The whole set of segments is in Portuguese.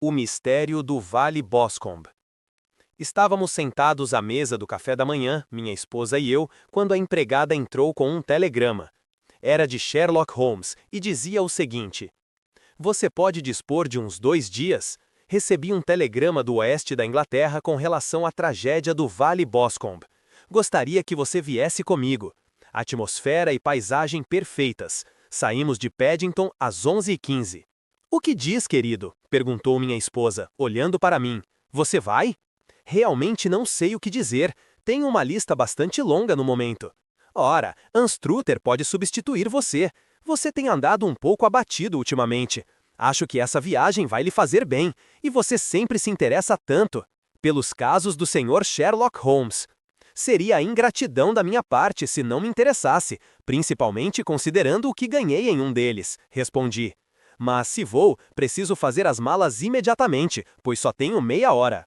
O mistério do Vale Boscombe. Estávamos sentados à mesa do café da manhã, minha esposa e eu, quando a empregada entrou com um telegrama. Era de Sherlock Holmes e dizia o seguinte: Você pode dispor de uns 2 dias? Recebi um telegrama do oeste da Inglaterra com relação à tragédia do Vale Boscombe. Gostaria que você viesse comigo. Atmosfera e paisagem perfeitas. Saímos de Paddington às 11h15. O que diz, querido? Perguntou minha esposa, olhando para mim. Você vai? Realmente não sei o que dizer. Tenho uma lista bastante longa no momento. Ora, Anstrutter pode substituir você. Você tem andado um pouco abatido ultimamente. Acho que essa viagem vai lhe fazer bem, e você sempre se interessa tanto pelos casos do Sr. Sherlock Holmes. Seria a ingratidão da minha parte se não me interessasse, principalmente considerando o que ganhei em um deles, respondi. Mas se vou, preciso fazer as malas imediatamente, pois só tenho meia hora.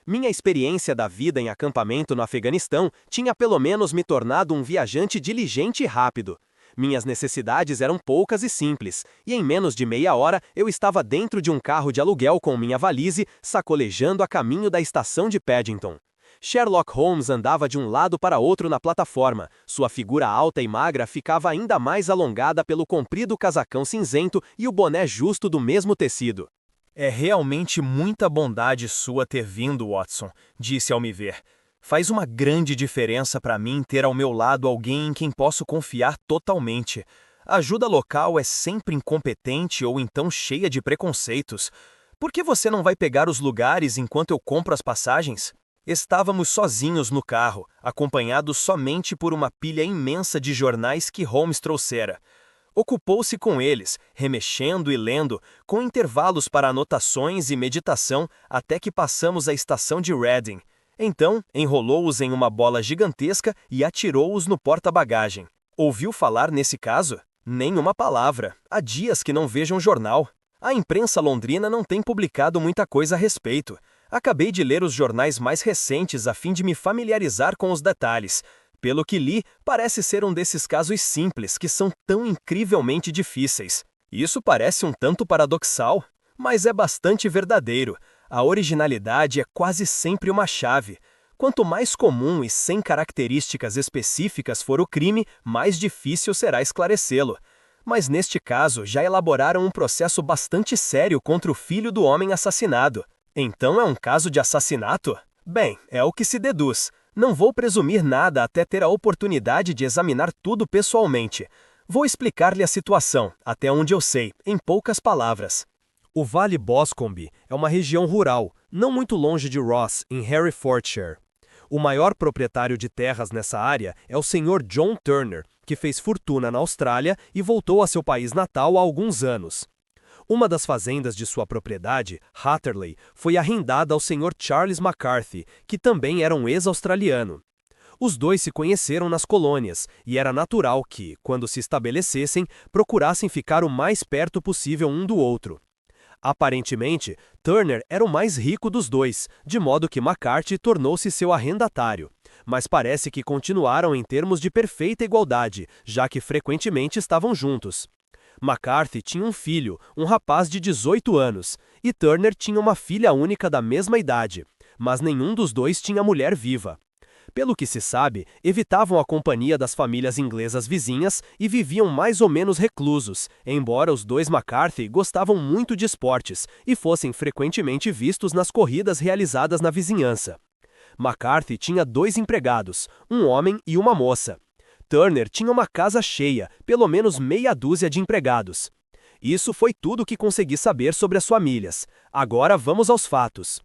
Minha experiência da vida em acampamento no Afeganistão tinha pelo menos me tornado um viajante diligente e rápido. Minhas necessidades eram poucas e simples, e em menos de meia hora eu estava dentro de um carro de aluguel com minha valise, sacolejando a caminho da estação de Paddington. Sherlock Holmes andava de um lado para outro na plataforma. Sua figura alta e magra ficava ainda mais alongada pelo comprido casacão cinzento e o boné justo do mesmo tecido. É realmente muita bondade sua ter vindo, Watson, disse ao me ver. Faz uma grande diferença para mim ter ao meu lado alguém em quem posso confiar totalmente. A ajuda local é sempre incompetente ou então cheia de preconceitos. Por que você não vai pegar os lugares enquanto eu compro as passagens? Estávamos sozinhos no carro, acompanhados somente por uma pilha imensa de jornais que Holmes trouxera. Ocupou-se com eles, remexendo e lendo, com intervalos para anotações e meditação, até que passamos a estação de Reading. Então, enrolou-os em uma bola gigantesca e atirou-os no porta-bagagem. Ouviu falar nesse caso? Nem uma palavra. Há dias que não vejo um jornal. A imprensa londrina não tem publicado muita coisa a respeito. Acabei de ler os jornais mais recentes a fim de me familiarizar com os detalhes. Pelo que li, parece ser um desses casos simples que são tão incrivelmente difíceis. Isso parece um tanto paradoxal, mas é bastante verdadeiro. A originalidade é quase sempre uma chave. Quanto mais comum e sem características específicas for o crime, mais difícil será esclarecê-lo. Mas neste caso, já elaboraram um processo bastante sério contra o filho do homem assassinado. Então é um caso de assassinato? Bem, é o que se deduz. Não vou presumir nada até ter a oportunidade de examinar tudo pessoalmente. Vou explicar-lhe a situação, até onde eu sei, em poucas palavras. O Vale Boscombe é uma região rural, não muito longe de Ross, em Herefordshire. O maior proprietário de terras nessa área é o Sr. John Turner, que fez fortuna na Austrália e voltou a seu país natal há alguns anos. Uma das fazendas de sua propriedade, Hatterley, foi arrendada ao Sr. Charles McCarthy, que também era um ex-australiano. Os dois se conheceram nas colônias, e era natural que, quando se estabelecessem, procurassem ficar o mais perto possível um do outro. Aparentemente, Turner era o mais rico dos dois, de modo que McCarthy tornou-se seu arrendatário. Mas parece que continuaram em termos de perfeita igualdade, já que frequentemente estavam juntos. McCarthy tinha um filho, um rapaz de 18 anos, e Turner tinha uma filha única da mesma idade, mas nenhum dos dois tinha mulher viva. Pelo que se sabe, evitavam a companhia das famílias inglesas vizinhas e viviam mais ou menos reclusos, embora os dois McCarthy gostavam muito de esportes e fossem frequentemente vistos nas corridas realizadas na vizinhança. McCarthy tinha 2 empregados, um homem e uma moça. Turner tinha uma casa cheia, pelo menos meia dúzia de empregados. Isso foi tudo o que consegui saber sobre as famílias. Agora vamos aos fatos.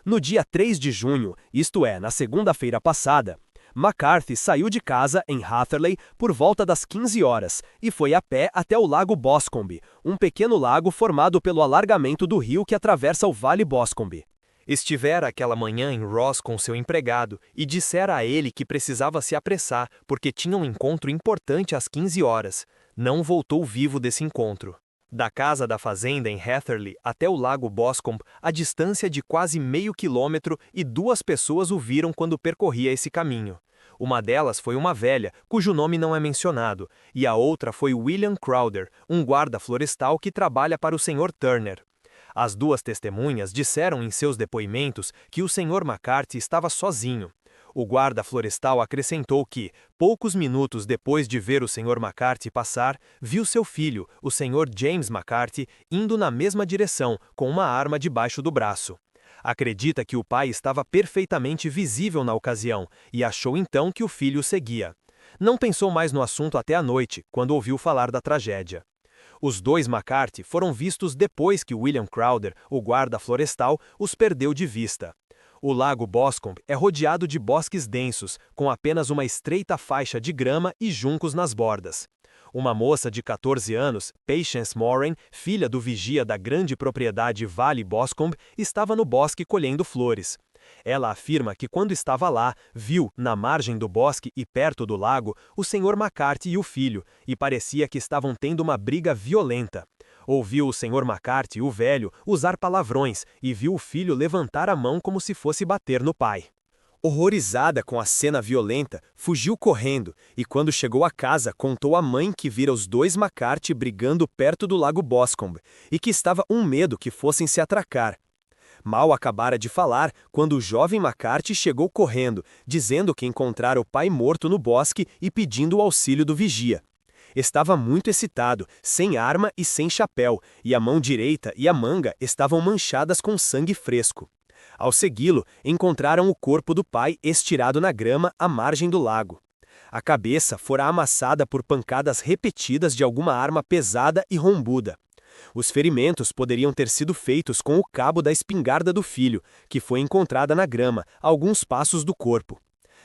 No dia 3 de junho, isto é, na segunda-feira passada, McCarthy saiu de casa em Hatherley por volta das 15 horas e foi a pé até o Lago Boscombe, um pequeno lago formado pelo alargamento do rio que atravessa o Vale Boscombe. Estivera aquela manhã em Ross com seu empregado e dissera a ele que precisava se apressar porque tinha um encontro importante às 15 horas. Não voltou vivo desse encontro. Da casa da fazenda em Hatherley até o Lago Boscombe, a distância de quase meio quilômetro, e 2 pessoas o viram quando percorria esse caminho. Uma delas foi uma velha, cujo nome não é mencionado, e a outra foi William Crowder, um guarda florestal que trabalha para o Sr. Turner. As duas testemunhas disseram em seus depoimentos que o Sr. McCarthy estava sozinho. O guarda florestal acrescentou que, poucos minutos depois de ver o Sr. McCarthy passar, viu seu filho, o Sr. James McCarthy, indo na mesma direção, com uma arma debaixo do braço. Acredita que o pai estava perfeitamente visível na ocasião e achou então que o filho o seguia. Não pensou mais no assunto até a noite, quando ouviu falar da tragédia. Os dois McCarthy foram vistos depois que William Crowder, o guarda florestal, os perdeu de vista. O lago Boscombe é rodeado de bosques densos, com apenas uma estreita faixa de grama e juncos nas bordas. Uma moça de 14 anos, Patience Moran, filha do vigia da grande propriedade Vale Boscombe, estava no bosque colhendo flores. Ela afirma que quando estava lá, viu, na margem do bosque e perto do lago, o Sr. McCarthy e o filho, e parecia que estavam tendo uma briga violenta. Ouviu o Sr. McCarthy, o velho, usar palavrões e viu o filho levantar a mão como se fosse bater no pai. Horrorizada com a cena violenta, fugiu correndo e, quando chegou a casa, contou à mãe que vira os dois McCarthy brigando perto do lago Boscombe e que estava medo que fossem se atracar. Mal acabara de falar quando o jovem McCarthy chegou correndo, dizendo que encontrara o pai morto no bosque e pedindo o auxílio do vigia. Estava muito excitado, sem arma e sem chapéu, e a mão direita e a manga estavam manchadas com sangue fresco. Ao segui-lo, encontraram o corpo do pai estirado na grama à margem do lago. A cabeça fora amassada por pancadas repetidas de alguma arma pesada e rombuda. Os ferimentos poderiam ter sido feitos com o cabo da espingarda do filho, que foi encontrada na grama, a alguns passos do corpo.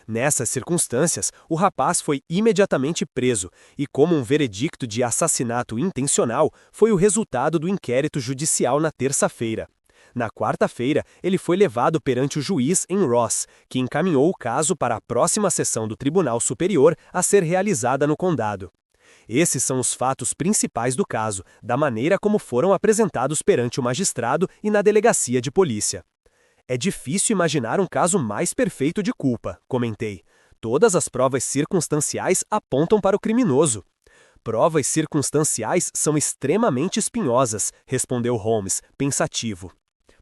Nessas circunstâncias, o rapaz foi imediatamente preso e, como um veredicto de assassinato intencional, foi o resultado do inquérito judicial na terça-feira. Na quarta-feira, ele foi levado perante o juiz em Ross, que encaminhou o caso para a próxima sessão do Tribunal Superior a ser realizada no condado. Esses são os fatos principais do caso, da maneira como foram apresentados perante o magistrado e na delegacia de polícia. É difícil imaginar um caso mais perfeito de culpa, comentei. Todas as provas circunstanciais apontam para o criminoso. Provas circunstanciais são extremamente espinhosas, respondeu Holmes, pensativo.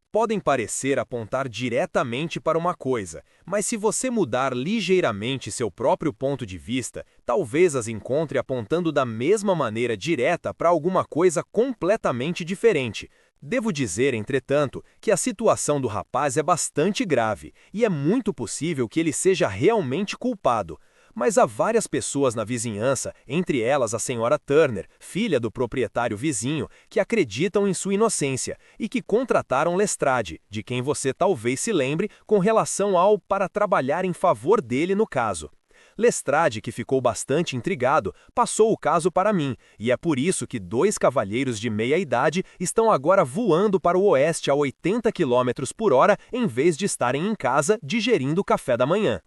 Podem parecer apontar diretamente para uma coisa, mas se você mudar ligeiramente seu próprio ponto de vista, talvez as encontre apontando da mesma maneira direta para alguma coisa completamente diferente. Devo dizer, entretanto, que a situação do rapaz é bastante grave e é muito possível que ele seja realmente culpado. Mas há várias pessoas na vizinhança, entre elas a senhora Turner, filha do proprietário vizinho, que acreditam em sua inocência e que contrataram Lestrade, de quem você talvez se lembre, com relação para trabalhar em favor dele no caso. Lestrade, que ficou bastante intrigado, passou o caso para mim, e é por isso que dois cavalheiros de meia-idade estão agora voando para o oeste a 80 km por hora em vez de estarem em casa digerindo o café da manhã.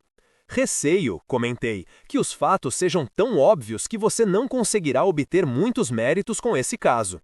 Receio, comentei, que os fatos sejam tão óbvios que você não conseguirá obter muitos méritos com esse caso.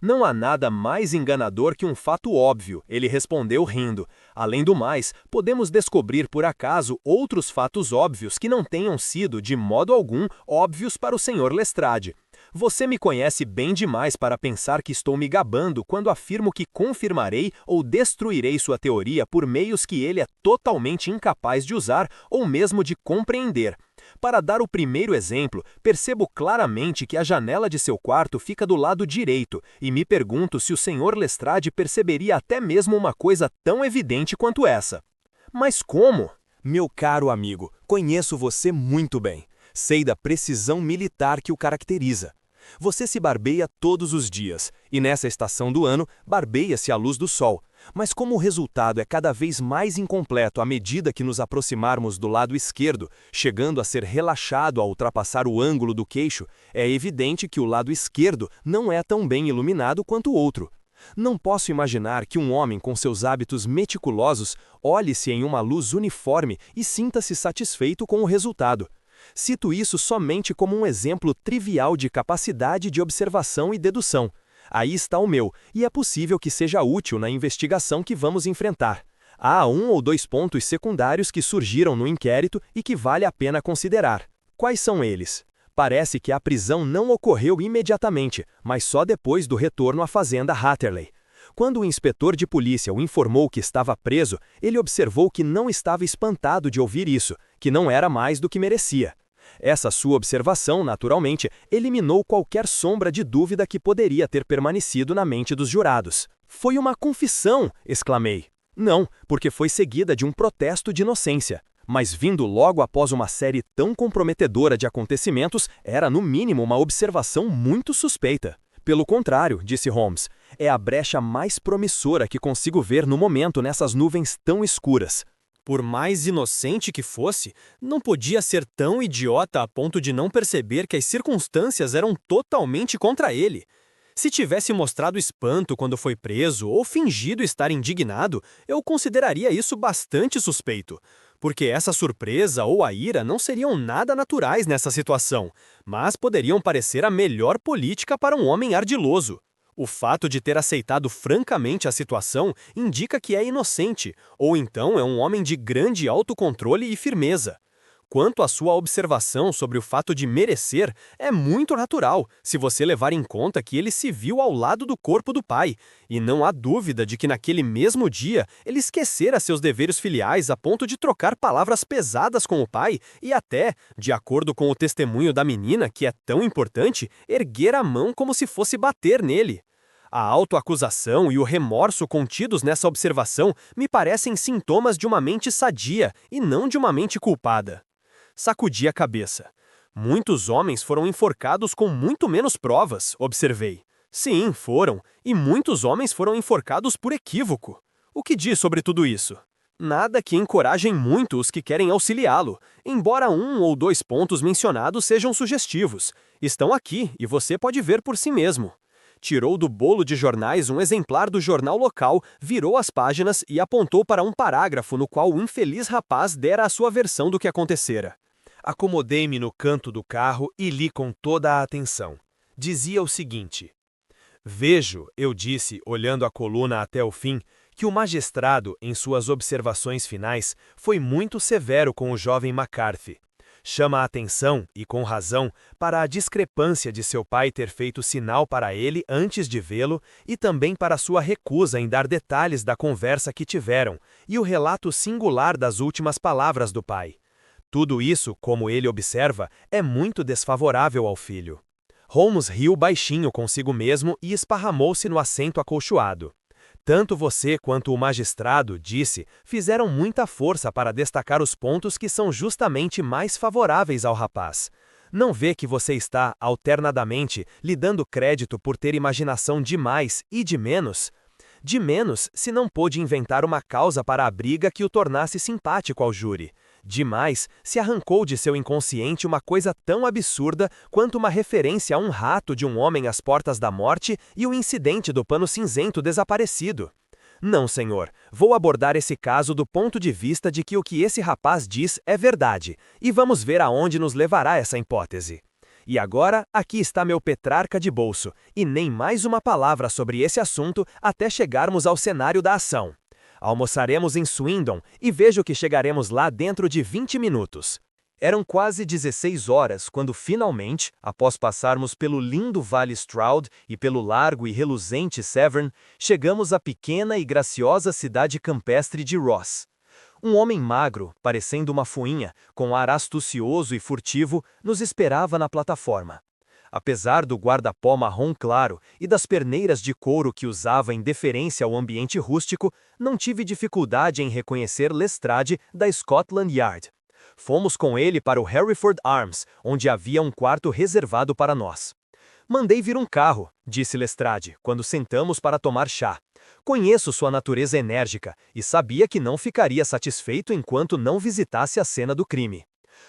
Não há nada mais enganador que um fato óbvio, ele respondeu rindo. Além do mais, podemos descobrir por acaso outros fatos óbvios que não tenham sido, de modo algum, óbvios para o Sr. Lestrade. Você me conhece bem demais para pensar que estou me gabando quando afirmo que confirmarei ou destruirei sua teoria por meios que ele é totalmente incapaz de usar ou mesmo de compreender. Para dar o primeiro exemplo, percebo claramente que a janela de seu quarto fica do lado direito e me pergunto se o Sr. Lestrade perceberia até mesmo uma coisa tão evidente quanto essa. Mas como? Meu caro amigo, conheço você muito bem. Sei da precisão militar que o caracteriza. Você se barbeia todos os dias, e nessa estação do ano, barbeia-se à luz do sol. Mas como o resultado é cada vez mais incompleto à medida que nos aproximarmos do lado esquerdo, chegando a ser relaxado ao ultrapassar o ângulo do queixo, é evidente que o lado esquerdo não é tão bem iluminado quanto o outro. Não posso imaginar que um homem com seus hábitos meticulosos olhe-se em uma luz uniforme e sinta-se satisfeito com o resultado. Cito isso somente como um exemplo trivial de capacidade de observação e dedução. Aí está o meu, e é possível que seja útil na investigação que vamos enfrentar. Há um ou dois pontos secundários que surgiram no inquérito e que vale a pena considerar. Quais são eles? Parece que a prisão não ocorreu imediatamente, mas só depois do retorno à fazenda Hatterley. Quando o inspetor de polícia o informou que estava preso, ele observou que não estava espantado de ouvir isso, que não era mais do que merecia. Essa sua observação, naturalmente, eliminou qualquer sombra de dúvida que poderia ter permanecido na mente dos jurados. Foi uma confissão, exclamei. Não, porque foi seguida de um protesto de inocência. Mas vindo logo após uma série tão comprometedora de acontecimentos, era no mínimo uma observação muito suspeita. Pelo contrário, disse Holmes, é a brecha mais promissora que consigo ver no momento nessas nuvens tão escuras. Por mais inocente que fosse, não podia ser tão idiota a ponto de não perceber que as circunstâncias eram totalmente contra ele. Se tivesse mostrado espanto quando foi preso ou fingido estar indignado, eu consideraria isso bastante suspeito, porque essa surpresa ou a ira não seriam nada naturais nessa situação, mas poderiam parecer a melhor política para um homem ardiloso. O fato de ter aceitado francamente a situação indica que é inocente, ou então é um homem de grande autocontrole e firmeza. Quanto à sua observação sobre o fato de merecer, é muito natural, se você levar em conta que ele se viu ao lado do corpo do pai, e não há dúvida de que naquele mesmo dia ele esquecera seus deveres filiais a ponto de trocar palavras pesadas com o pai e até, de acordo com o testemunho da menina, que é tão importante, erguer a mão como se fosse bater nele. A autoacusação e o remorso contidos nessa observação me parecem sintomas de uma mente sadia e não de uma mente culpada. Sacudi a cabeça. Muitos homens foram enforcados com muito menos provas, observei. Sim, foram, e muitos homens foram enforcados por equívoco. O que diz sobre tudo isso? Nada que encorajem muito os que querem auxiliá-lo, embora um ou dois pontos mencionados sejam sugestivos. Estão aqui e você pode ver por si mesmo. Tirou do bolo de jornais um exemplar do jornal local, virou as páginas e apontou para um parágrafo no qual o infeliz rapaz dera a sua versão do que acontecera. Acomodei-me no canto do carro e li com toda a atenção. Dizia o seguinte: Vejo, eu disse, olhando a coluna até o fim, que o magistrado, em suas observações finais, foi muito severo com o jovem McCarthy. Chama a atenção, e com razão, para a discrepância de seu pai ter feito sinal para ele antes de vê-lo e também para sua recusa em dar detalhes da conversa que tiveram e o relato singular das últimas palavras do pai. Tudo isso, como ele observa, é muito desfavorável ao filho. Holmes riu baixinho consigo mesmo e esparramou-se no assento acolchoado. Tanto você quanto o magistrado, disse, fizeram muita força para destacar os pontos que são justamente mais favoráveis ao rapaz. Não vê que você está, alternadamente, lhe dando crédito por ter imaginação de mais e de menos? De menos, se não pôde inventar uma causa para a briga que o tornasse simpático ao júri. Demais, se arrancou de seu inconsciente uma coisa tão absurda quanto uma referência a um rato de um homem às portas da morte e o incidente do pano cinzento desaparecido. Não, senhor, vou abordar esse caso do ponto de vista de que o que esse rapaz diz é verdade, e vamos ver aonde nos levará essa hipótese. E agora, aqui está meu Petrarca de bolso, e nem mais uma palavra sobre esse assunto até chegarmos ao cenário da ação. Almoçaremos em Swindon e vejo que chegaremos lá dentro de 20 minutos. Eram quase 16 horas quando finalmente, após passarmos pelo lindo Vale Stroud e pelo largo e reluzente Severn, chegamos à pequena e graciosa cidade campestre de Ross. Um homem magro, parecendo uma fuinha, com ar astucioso e furtivo, nos esperava na plataforma. Apesar do guarda-pó marrom claro e das perneiras de couro que usava em deferência ao ambiente rústico, não tive dificuldade em reconhecer Lestrade da Scotland Yard. Fomos com ele para o Hereford Arms, onde havia um quarto reservado para nós. Mandei vir um carro, disse Lestrade, quando sentamos para tomar chá. Conheço sua natureza enérgica e sabia que não ficaria satisfeito enquanto não visitasse a cena do crime.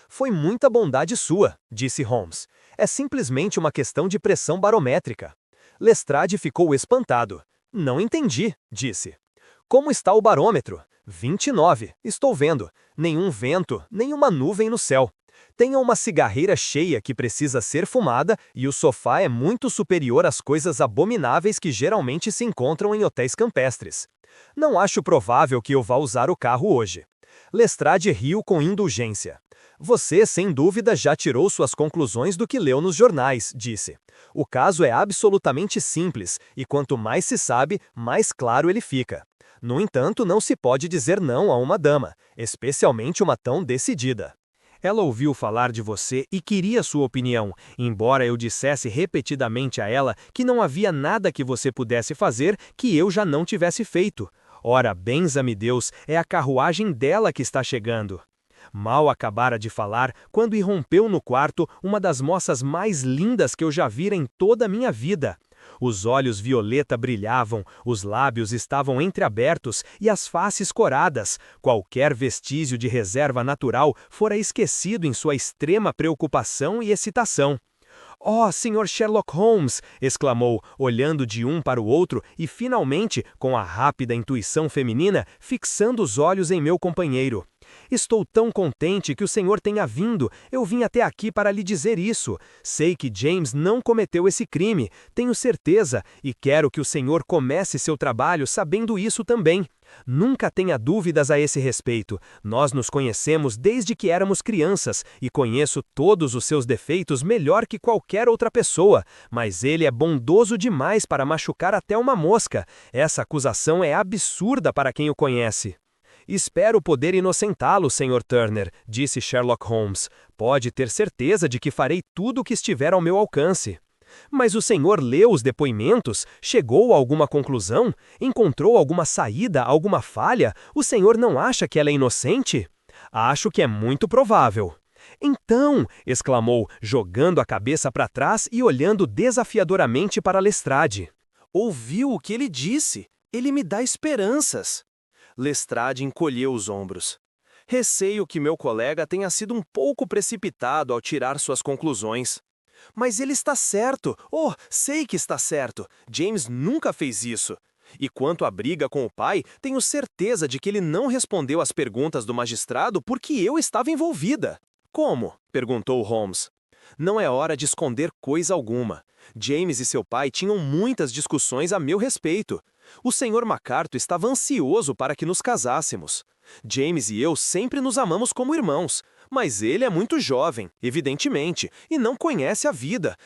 Foi muita bondade sua, disse Holmes. É simplesmente uma questão de pressão barométrica. Lestrade ficou espantado. Não entendi, disse. Como está o barômetro? 29, estou vendo. Nenhum vento, nenhuma nuvem no céu. Tenho uma cigarreira cheia que precisa ser fumada e o sofá é muito superior às coisas abomináveis que geralmente se encontram em hotéis campestres. Não acho provável que eu vá usar o carro hoje. Lestrade riu com indulgência. Você, sem dúvida, já tirou suas conclusões do que leu nos jornais, disse. O caso é absolutamente simples, e quanto mais se sabe, mais claro ele fica. No entanto, não se pode dizer não a uma dama, especialmente uma tão decidida. Ela ouviu falar de você e queria sua opinião, embora eu dissesse repetidamente a ela que não havia nada que você pudesse fazer que eu já não tivesse feito. Ora, benza-me Deus, é a carruagem dela que está chegando. Mal acabara de falar, quando irrompeu no quarto uma das moças mais lindas que eu já vira em toda a minha vida. Os olhos violeta brilhavam, os lábios estavam entreabertos e as faces coradas. Qualquer vestígio de reserva natural fora esquecido em sua extrema preocupação e excitação. "Oh, Sr. Sherlock Holmes!" exclamou, olhando de um para o outro e, finalmente, com a rápida intuição feminina, fixando os olhos em meu companheiro. "Estou tão contente que o senhor tenha vindo. Eu vim até aqui para lhe dizer isso. Sei que James não cometeu esse crime, tenho certeza, e quero que o senhor comece seu trabalho sabendo isso também. Nunca tenha dúvidas a esse respeito. Nós nos conhecemos desde que éramos crianças e conheço todos os seus defeitos melhor que qualquer outra pessoa, mas ele é bondoso demais para machucar até uma mosca. Essa acusação é absurda para quem o conhece." "Espero poder inocentá-lo, Sr. Turner", disse Sherlock Holmes. "Pode ter certeza de que farei tudo o que estiver ao meu alcance." "Mas o senhor leu os depoimentos? Chegou a alguma conclusão? Encontrou alguma saída, alguma falha? O senhor não acha que ela é inocente?" "Acho que é muito provável." "Então", exclamou, jogando a cabeça para trás e olhando desafiadoramente para Lestrade. "Ouviu o que ele disse? Ele me dá esperanças." Lestrade encolheu os ombros. "Receio que meu colega tenha sido um pouco precipitado ao tirar suas conclusões." "Mas ele está certo! Oh, sei que está certo! James nunca fez isso. E quanto à briga com o pai, tenho certeza de que ele não respondeu às perguntas do magistrado porque eu estava envolvida." "Como?" perguntou Holmes. "Não é hora de esconder coisa alguma. James e seu pai tinham muitas discussões a meu respeito. O Sr. MacArthur estava ansioso para que nos casássemos. James e eu sempre nos amamos como irmãos, mas ele é muito jovem, evidentemente, e não conhece a vida.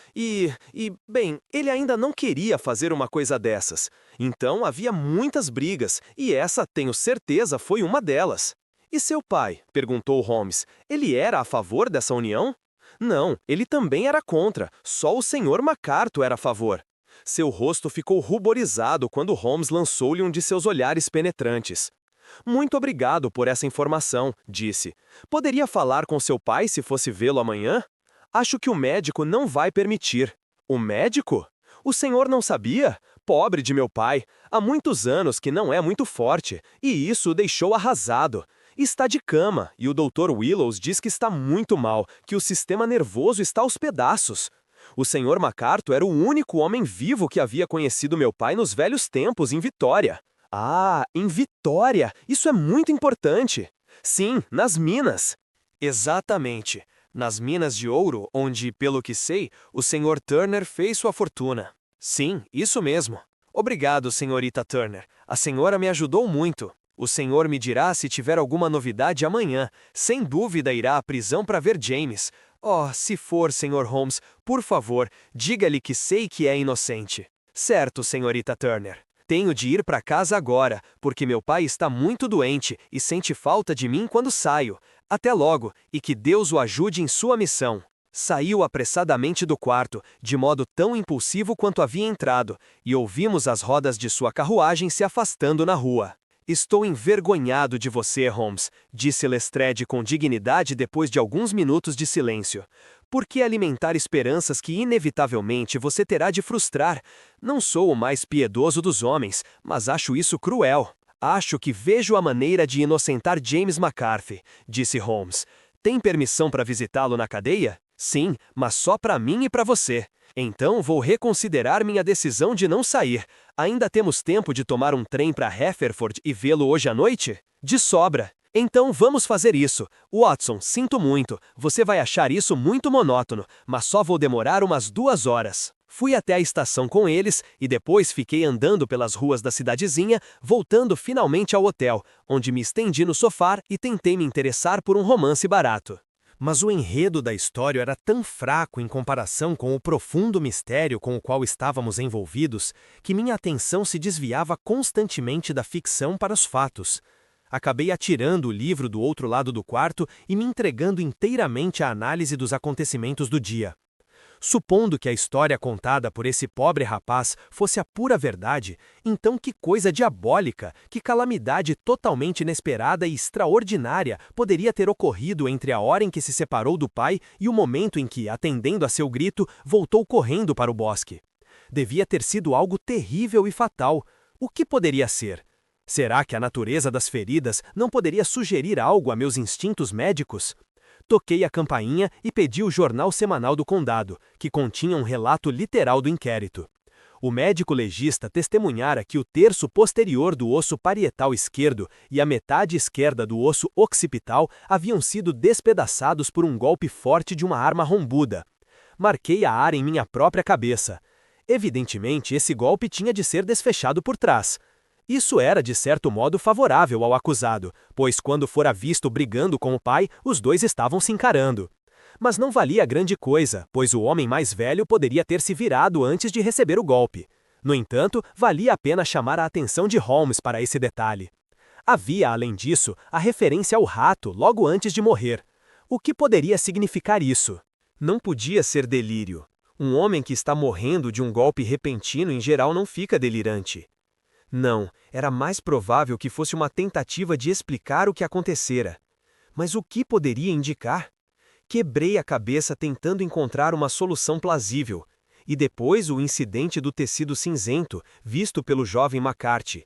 Bem, ele ainda não queria fazer uma coisa dessas. Então havia muitas brigas, e essa, tenho certeza, foi uma delas." "E seu pai?" perguntou Holmes. "Ele era a favor dessa união?" "Não, ele também era contra, só o Sr. MacArthur era a favor." Seu rosto ficou ruborizado quando Holmes lançou-lhe um de seus olhares penetrantes. "Muito obrigado por essa informação", disse. "Poderia falar com seu pai se fosse vê-lo amanhã? Acho que o médico não vai permitir." "O médico? O senhor não sabia? Pobre de meu pai. Há muitos anos que não é muito forte, e isso o deixou arrasado. Está de cama, e o Dr. Willows diz que está muito mal, que o sistema nervoso está aos pedaços. O Sr. MacArthur era o único homem vivo que havia conhecido meu pai nos velhos tempos, em Vitória." "Ah, em Vitória! Isso é muito importante." "Sim, nas minas." "Exatamente. Nas minas de ouro, onde, pelo que sei, o Sr. Turner fez sua fortuna." "Sim, isso mesmo." "Obrigado, senhorita Turner. A senhora me ajudou muito. O senhor me dirá se tiver alguma novidade amanhã. Sem dúvida irá à prisão para ver James. Oh, se for, Sr. Holmes, por favor, diga-lhe que sei que é inocente." "Certo, senhorita Turner. Tenho de ir para casa agora, porque meu pai está muito doente e sente falta de mim quando saio. Até logo, e que Deus o ajude em sua missão." Saiu apressadamente do quarto, de modo tão impulsivo quanto havia entrado, e ouvimos as rodas de sua carruagem se afastando na rua. "Estou envergonhado de você, Holmes", disse Lestrade com dignidade depois de alguns minutos de silêncio. "Por que alimentar esperanças que inevitavelmente você terá de frustrar? Não sou o mais piedoso dos homens, mas acho isso cruel." "Acho que vejo a maneira de inocentar James McCarthy", disse Holmes. "Tem permissão para visitá-lo na cadeia?" "Sim, mas só para mim e para você." "Então vou reconsiderar minha decisão de não sair. Ainda temos tempo de tomar um trem para Haverford e vê-lo hoje à noite?" "De sobra." "Então vamos fazer isso. Watson, sinto muito, você vai achar isso muito monótono, mas só vou demorar umas 2 horas." Fui até a estação com eles e depois fiquei andando pelas ruas da cidadezinha, voltando finalmente ao hotel, onde me estendi no sofá e tentei me interessar por um romance barato. Mas o enredo da história era tão fraco em comparação com o profundo mistério com o qual estávamos envolvidos, que minha atenção se desviava constantemente da ficção para os fatos. Acabei atirando o livro do outro lado do quarto e me entregando inteiramente à análise dos acontecimentos do dia. Supondo que a história contada por esse pobre rapaz fosse a pura verdade, então que coisa diabólica, que calamidade totalmente inesperada e extraordinária poderia ter ocorrido entre a hora em que se separou do pai e o momento em que, atendendo a seu grito, voltou correndo para o bosque. Devia ter sido algo terrível e fatal. O que poderia ser? Será que a natureza das feridas não poderia sugerir algo a meus instintos médicos? Toquei a campainha e pedi o jornal semanal do condado, que continha um relato literal do inquérito. O médico legista testemunhara que o terço posterior do osso parietal esquerdo e a metade esquerda do osso occipital haviam sido despedaçados por um golpe forte de uma arma rombuda. Marquei a área em minha própria cabeça. Evidentemente, esse golpe tinha de ser desfechado por trás. Isso era, de certo modo, favorável ao acusado, pois quando fora visto brigando com o pai, os dois estavam se encarando. Mas não valia grande coisa, pois o homem mais velho poderia ter se virado antes de receber o golpe. No entanto, valia a pena chamar a atenção de Holmes para esse detalhe. Havia, além disso, a referência ao rato logo antes de morrer. O que poderia significar isso? Não podia ser delírio. Um homem que está morrendo de um golpe repentino em geral não fica delirante. Não, era mais provável que fosse uma tentativa de explicar o que acontecera. Mas o que poderia indicar? Quebrei a cabeça tentando encontrar uma solução plausível. E depois o incidente do tecido cinzento, visto pelo jovem McCarthy.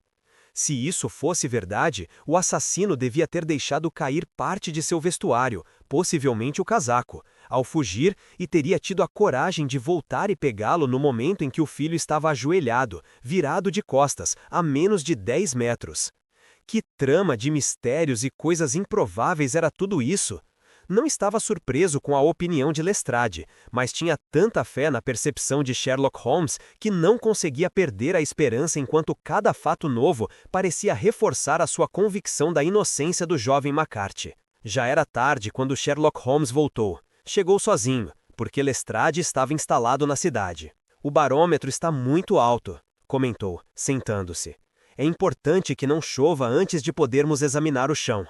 Se isso fosse verdade, o assassino devia ter deixado cair parte de seu vestuário, possivelmente o casaco, ao fugir, e teria tido a coragem de voltar e pegá-lo no momento em que o filho estava ajoelhado, virado de costas, a menos de 10 metros. Que trama de mistérios e coisas improváveis era tudo isso? Não estava surpreso com a opinião de Lestrade, mas tinha tanta fé na percepção de Sherlock Holmes que não conseguia perder a esperança enquanto cada fato novo parecia reforçar a sua convicção da inocência do jovem McCarthy. Já era tarde quando Sherlock Holmes voltou. Chegou sozinho, porque Lestrade estava instalado na cidade. "O barômetro está muito alto", comentou, sentando-se. "É importante que não chova antes de podermos examinar o chão.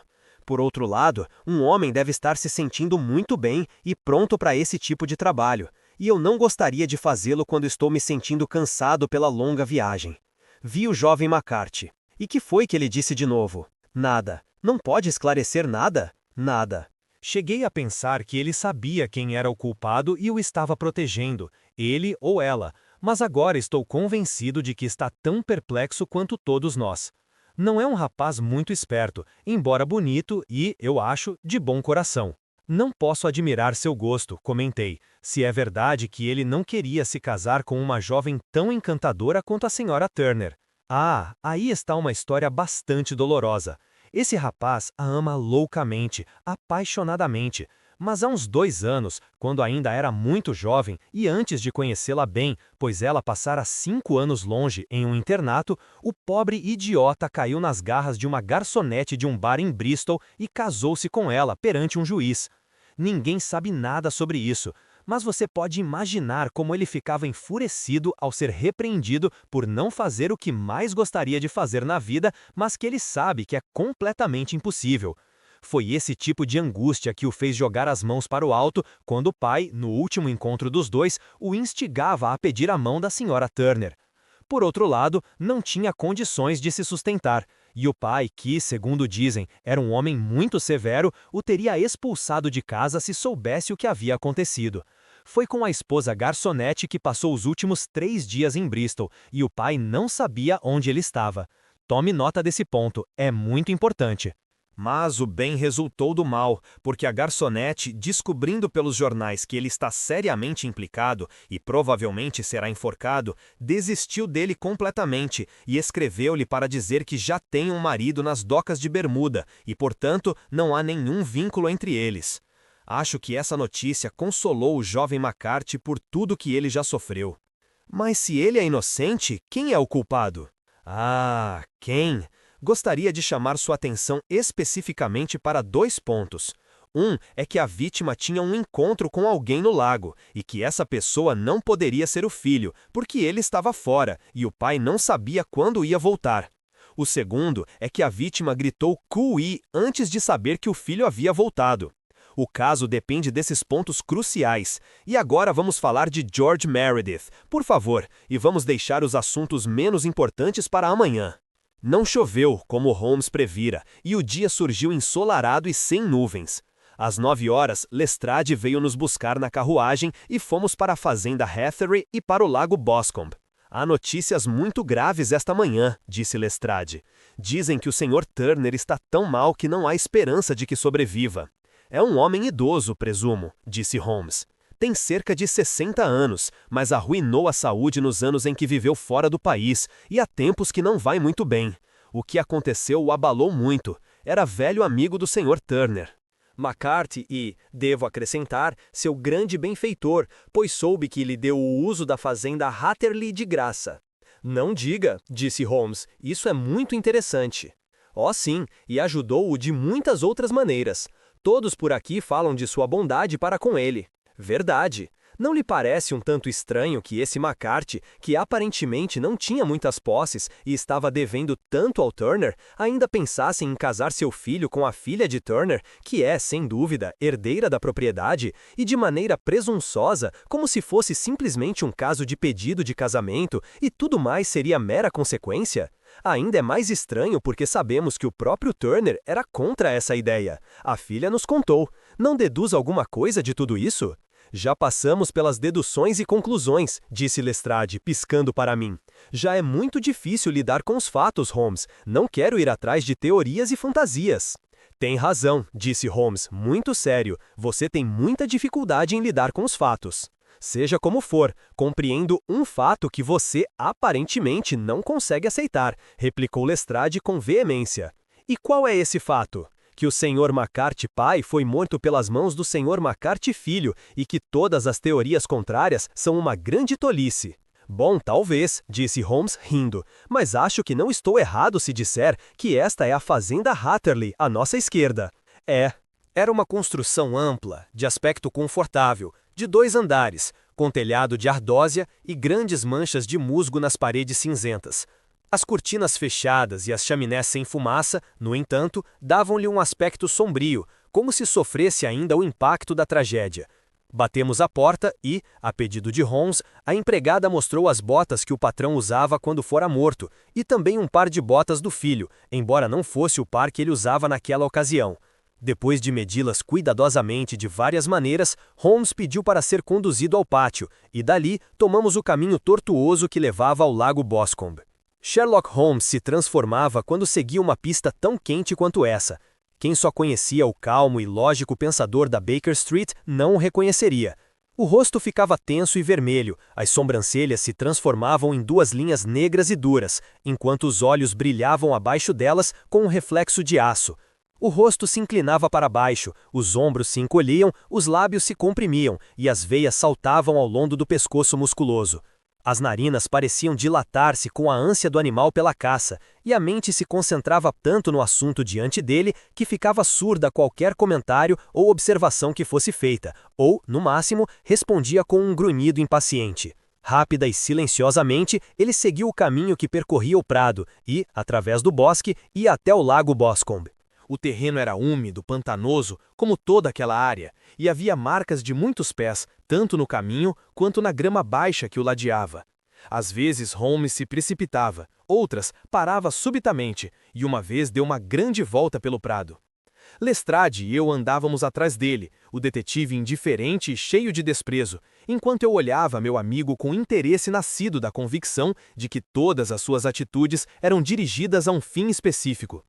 Por outro lado, um homem deve estar se sentindo muito bem e pronto para esse tipo de trabalho, e eu não gostaria de fazê-lo quando estou me sentindo cansado pela longa viagem." Vi o jovem McCarthy. E que foi que ele disse de novo? Nada. Não pode esclarecer nada? Nada. Cheguei a pensar que ele sabia quem era o culpado e o estava protegendo, ele ou ela, mas agora estou convencido de que está tão perplexo quanto todos nós. Não é um rapaz muito esperto, embora bonito e, eu acho, de bom coração. Não posso admirar seu gosto, comentei, se é verdade que ele não queria se casar com uma jovem tão encantadora quanto a senhora Turner. Ah, aí está uma história bastante dolorosa. Esse rapaz a ama loucamente, apaixonadamente, mas há uns 2 anos, quando ainda era muito jovem e antes de conhecê-la bem, pois ela passara 5 anos longe em um internato, o pobre idiota caiu nas garras de uma garçonete de um bar em Bristol e casou-se com ela perante um juiz. Ninguém sabe nada sobre isso, mas você pode imaginar como ele ficava enfurecido ao ser repreendido por não fazer o que mais gostaria de fazer na vida, mas que ele sabe que é completamente impossível. Foi esse tipo de angústia que o fez jogar as mãos para o alto quando o pai, no último encontro dos dois, o instigava a pedir a mão da senhora Turner. Por outro lado, não tinha condições de se sustentar, e o pai, que, segundo dizem, era um homem muito severo, o teria expulsado de casa se soubesse o que havia acontecido. Foi com a esposa garçonete que passou os últimos 3 dias em Bristol, e o pai não sabia onde ele estava. Tome nota desse ponto, é muito importante. Mas o bem resultou do mal, porque a garçonete, descobrindo pelos jornais que ele está seriamente implicado e provavelmente será enforcado, desistiu dele completamente e escreveu-lhe para dizer que já tem um marido nas docas de Bermuda e, portanto, não há nenhum vínculo entre eles. Acho que essa notícia consolou o jovem McCarthy por tudo que ele já sofreu. Mas se ele é inocente, quem é o culpado? Ah, quem? Gostaria de chamar sua atenção especificamente para 2 pontos. Um é que a vítima tinha um encontro com alguém no lago, e que essa pessoa não poderia ser o filho, porque ele estava fora, e o pai não sabia quando ia voltar. O segundo é que a vítima gritou "Cui" antes de saber que o filho havia voltado. O caso depende desses pontos cruciais. E agora vamos falar de George Meredith, por favor, e vamos deixar os assuntos menos importantes para amanhã. Não choveu, como Holmes previra, e o dia surgiu ensolarado e sem nuvens. Às 9 horas, Lestrade veio nos buscar na carruagem e fomos para a fazenda Hathery e para o lago Boscombe. Há notícias muito graves esta manhã, disse Lestrade. Dizem que o Sr. Turner está tão mal que não há esperança de que sobreviva. É um homem idoso, presumo, disse Holmes. Tem cerca de 60 anos, mas arruinou a saúde nos anos em que viveu fora do país, e há tempos que não vai muito bem. O que aconteceu o abalou muito. Era velho amigo do Sr. Turner. McCarthy e, devo acrescentar, seu grande benfeitor, pois soube que lhe deu o uso da fazenda Hatherley de graça. Não diga, disse Holmes, isso é muito interessante. Oh sim, e ajudou-o de muitas outras maneiras. Todos por aqui falam de sua bondade para com ele. Verdade. Não lhe parece um tanto estranho que esse McCarthy, que aparentemente não tinha muitas posses e estava devendo tanto ao Turner, ainda pensasse em casar seu filho com a filha de Turner, que é, sem dúvida, herdeira da propriedade, e de maneira presunçosa, como se fosse simplesmente um caso de pedido de casamento e tudo mais seria mera consequência? Ainda é mais estranho porque sabemos que o próprio Turner era contra essa ideia. A filha nos contou. Não deduz alguma coisa de tudo isso? Já passamos pelas deduções e conclusões, disse Lestrade, piscando para mim. Já é muito difícil lidar com os fatos, Holmes. Não quero ir atrás de teorias e fantasias. Tem razão, disse Holmes, muito sério. Você tem muita dificuldade em lidar com os fatos. Seja como for, compreendo um fato que você aparentemente não consegue aceitar, replicou Lestrade com veemência. E qual é esse fato? Que o Sr. McCarthy pai foi morto pelas mãos do Sr. McCarthy filho e que todas as teorias contrárias são uma grande tolice. Bom, talvez, disse Holmes rindo, mas acho que não estou errado se disser que esta é a fazenda Hatherley, à nossa esquerda. Era uma construção ampla, de aspecto confortável, de 2 andares, com telhado de ardósia e grandes manchas de musgo nas paredes cinzentas. As cortinas fechadas e as chaminés sem fumaça, no entanto, davam-lhe um aspecto sombrio, como se sofresse ainda o impacto da tragédia. Batemos à porta e, a pedido de Holmes, a empregada mostrou as botas que o patrão usava quando fora morto, e também um par de botas do filho, embora não fosse o par que ele usava naquela ocasião. Depois de medi-las cuidadosamente de várias maneiras, Holmes pediu para ser conduzido ao pátio, e dali tomamos o caminho tortuoso que levava ao lago Boscombe. Sherlock Holmes se transformava quando seguia uma pista tão quente quanto essa. Quem só conhecia o calmo e lógico pensador da Baker Street não o reconheceria. O rosto ficava tenso e vermelho, as sobrancelhas se transformavam em 2 linhas negras e duras, enquanto os olhos brilhavam abaixo delas com um reflexo de aço. O rosto se inclinava para baixo, os ombros se encolhiam, os lábios se comprimiam e as veias saltavam ao longo do pescoço musculoso. As narinas pareciam dilatar-se com a ânsia do animal pela caça, e a mente se concentrava tanto no assunto diante dele que ficava surda a qualquer comentário ou observação que fosse feita, ou, no máximo, respondia com um grunhido impaciente. Rápida e silenciosamente, ele seguiu o caminho que percorria o prado e, através do bosque, ia até o lago Boscombe. O terreno era úmido, pantanoso, como toda aquela área, e havia marcas de muitos pés, tanto no caminho quanto na grama baixa que o ladeava. Às vezes Holmes se precipitava, outras parava subitamente, e uma vez deu uma grande volta pelo prado. Lestrade e eu andávamos atrás dele, o detetive indiferente e cheio de desprezo, enquanto eu olhava meu amigo com interesse nascido da convicção de que todas as suas atitudes eram dirigidas a um fim específico.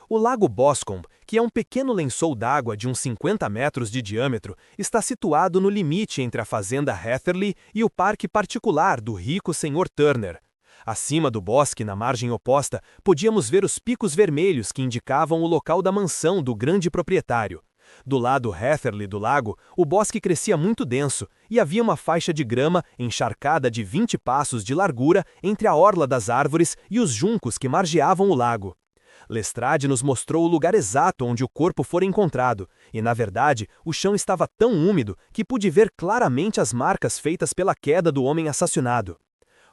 O lago Boscombe, que é um pequeno lençol d'água de uns 50 metros de diâmetro, está situado no limite entre a fazenda Hatherley e o parque particular do rico Sr. Turner. Acima do bosque, na margem oposta, podíamos ver os picos vermelhos que indicavam o local da mansão do grande proprietário. Do lado Hatherley do lago, o bosque crescia muito denso e havia uma faixa de grama encharcada de 20 passos de largura entre a orla das árvores e os juncos que margeavam o lago. Lestrade nos mostrou o lugar exato onde o corpo fora encontrado, e na verdade o chão estava tão úmido que pude ver claramente as marcas feitas pela queda do homem assassinado.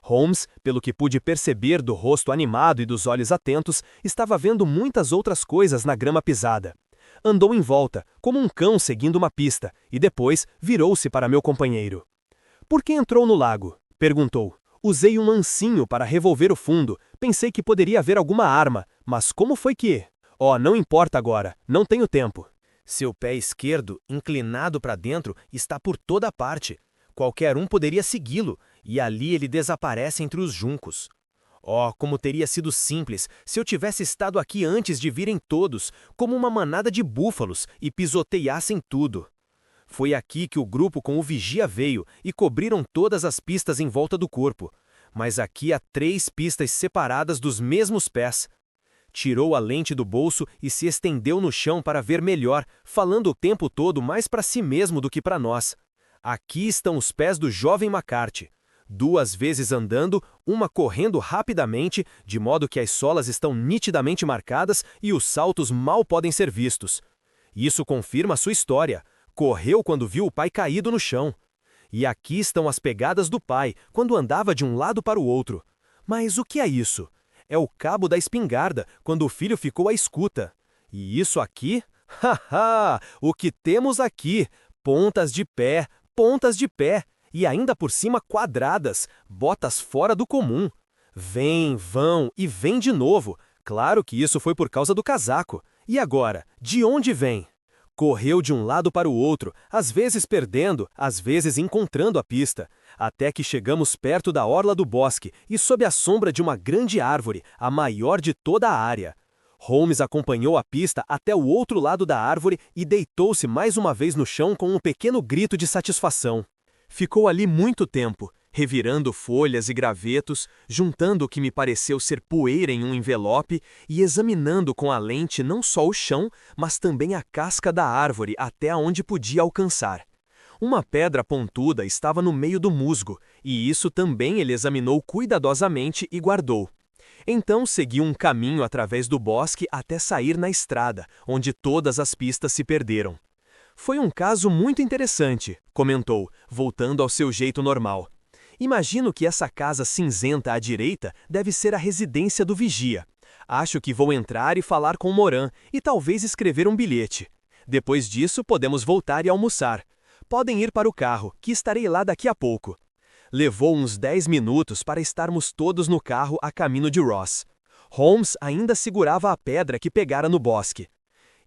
Holmes, pelo que pude perceber do rosto animado e dos olhos atentos, estava vendo muitas outras coisas na grama pisada. Andou em volta, como um cão seguindo uma pista, e depois virou-se para meu companheiro. "Por que entrou no lago?" perguntou. "Usei um ancinho para revolver o fundo. Pensei que poderia haver alguma arma, mas como foi que... Oh, não importa agora, não tenho tempo." Seu pé esquerdo, inclinado para dentro, está por toda parte. Qualquer um poderia segui-lo, e ali ele desaparece entre os juncos. Oh, como teria sido simples se eu tivesse estado aqui antes de virem todos, como uma manada de búfalos, e pisoteassem tudo. Foi aqui que o grupo com o vigia veio e cobriram todas as pistas em volta do corpo. Mas aqui há 3 pistas separadas dos mesmos pés. Tirou a lente do bolso e se estendeu no chão para ver melhor, falando o tempo todo mais para si mesmo do que para nós. Aqui estão os pés do jovem McCarthy. 2 vezes andando, uma correndo rapidamente, de modo que as solas estão nitidamente marcadas e os saltos mal podem ser vistos. Isso confirma sua história. Correu quando viu o pai caído no chão. E aqui estão as pegadas do pai, quando andava de um lado para o outro. Mas o que é isso? É o cabo da espingarda, quando o filho ficou à escuta. E isso aqui? Haha! O que temos aqui? Pontas de pé, e ainda por cima quadradas, botas fora do comum. Vêm, vão e vêm de novo. Claro que isso foi por causa do casaco. E agora, de onde vem? Correu de um lado para o outro, às vezes perdendo, às vezes encontrando a pista, até que chegamos perto da orla do bosque e sob a sombra de uma grande árvore, a maior de toda a área. Holmes acompanhou a pista até o outro lado da árvore e deitou-se mais uma vez no chão com um pequeno grito de satisfação. Ficou ali muito tempo, revirando folhas e gravetos, juntando o que me pareceu ser poeira em um envelope e examinando com a lente não só o chão, mas também a casca da árvore até onde podia alcançar. Uma pedra pontuda estava no meio do musgo, e isso também ele examinou cuidadosamente e guardou. Então seguiu um caminho através do bosque até sair na estrada, onde todas as pistas se perderam. "Foi um caso muito interessante", comentou, voltando ao seu jeito normal. "Imagino que essa casa cinzenta à direita deve ser a residência do vigia. Acho que vou entrar e falar com Moran e talvez escrever um bilhete. Depois disso, podemos voltar e almoçar. Podem ir para o carro, que estarei lá daqui a pouco." Levou uns 10 minutos para estarmos todos no carro a caminho de Ross. Holmes ainda segurava a pedra que pegara no bosque.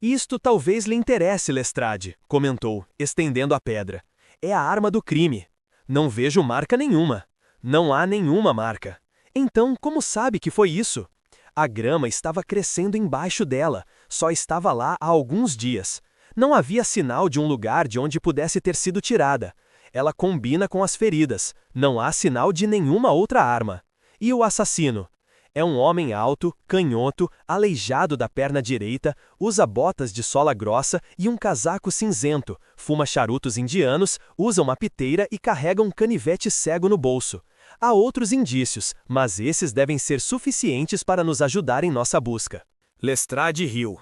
"Isto talvez lhe interesse, Lestrade", comentou, estendendo a pedra. "É a arma do crime. Não vejo marca nenhuma." "Não há nenhuma marca." "Então, como sabe que foi isso?" "A grama estava crescendo embaixo dela, só estava lá há alguns dias. Não havia sinal de um lugar de onde pudesse ter sido tirada. Ela combina com as feridas, não há sinal de nenhuma outra arma." "E o assassino?" "É um homem alto, canhoto, aleijado da perna direita, usa botas de sola grossa e um casaco cinzento, fuma charutos indianos, usa uma piteira e carrega um canivete cego no bolso. Há outros indícios, mas esses devem ser suficientes para nos ajudar em nossa busca." Lestrade riu.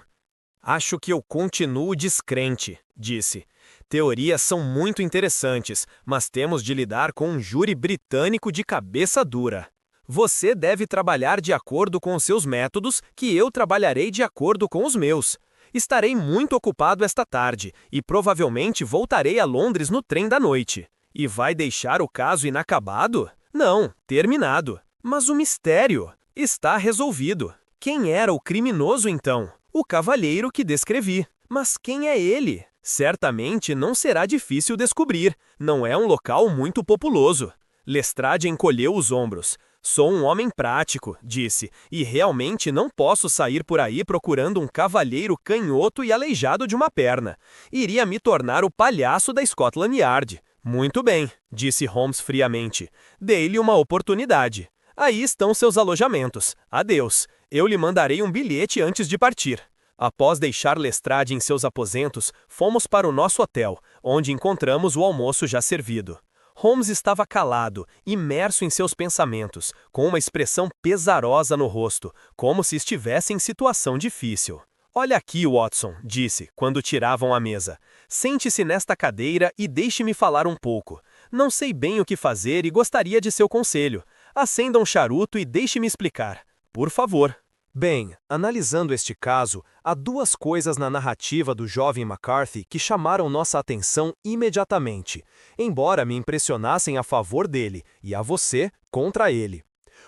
"Acho que eu continuo descrente", disse. "Teorias são muito interessantes, mas temos de lidar com um júri britânico de cabeça dura. Você deve trabalhar de acordo com os seus métodos, que eu trabalharei de acordo com os meus. Estarei muito ocupado esta tarde, e provavelmente voltarei a Londres no trem da noite. E vai deixar o caso inacabado? Não, terminado. Mas o mistério está resolvido. Quem era o criminoso então? O cavalheiro que descrevi. Mas quem é ele? Certamente não será difícil descobrir. Não é um local muito populoso." Lestrade encolheu os ombros. "Sou um homem prático", disse, "e realmente não posso sair por aí procurando um cavalheiro canhoto e aleijado de uma perna. Iria me tornar o palhaço da Scotland Yard." "Muito bem", disse Holmes friamente. "Dei-lhe uma oportunidade. Aí estão seus alojamentos. Adeus. Eu lhe mandarei um bilhete antes de partir." Após deixar Lestrade em seus aposentos, fomos para o nosso hotel, onde encontramos o almoço já servido. Holmes estava calado, imerso em seus pensamentos, com uma expressão pesarosa no rosto, como se estivesse em situação difícil. "Olha aqui, Watson", disse, quando tiravam a mesa. "Sente-se nesta cadeira e deixe-me falar um pouco. Não sei bem o que fazer e gostaria de seu conselho. Acenda um charuto e deixe-me explicar. Por favor." Bem, analisando este caso, há duas coisas na narrativa do jovem McCarthy que chamaram nossa atenção imediatamente, embora me impressionassem a favor dele e a você contra ele.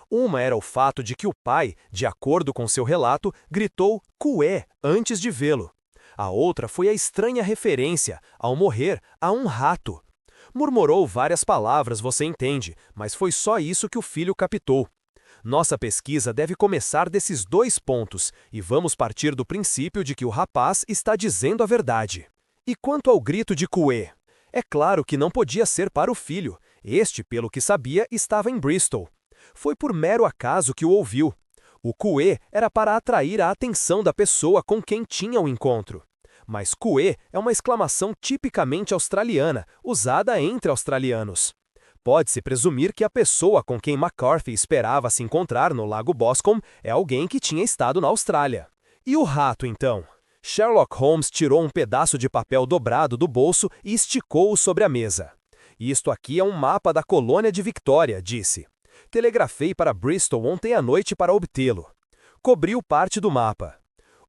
Uma era o fato de que o pai, de acordo com seu relato, gritou "Cué" antes de vê-lo. A outra foi a estranha referência, ao morrer, a um rato. Murmurou várias palavras, você entende, mas foi só isso que o filho captou. Nossa pesquisa deve começar desses dois pontos, e vamos partir do princípio de que o rapaz está dizendo a verdade. E quanto ao grito de Cué? É claro que não podia ser para o filho. Este, pelo que sabia, estava em Bristol. Foi por mero acaso que o ouviu. O Cué era para atrair a atenção da pessoa com quem tinha o encontro. Mas Cué é uma exclamação tipicamente australiana, usada entre australianos. Pode-se presumir que a pessoa com quem McCarthy esperava se encontrar no Lago Boscombe é alguém que tinha estado na Austrália. E o rato, então? Sherlock Holmes tirou um pedaço de papel dobrado do bolso e esticou-o sobre a mesa. "Isto aqui é um mapa da colônia de Victoria", disse. "Telegrafei para Bristol ontem à noite para obtê-lo." Cobriu parte do mapa.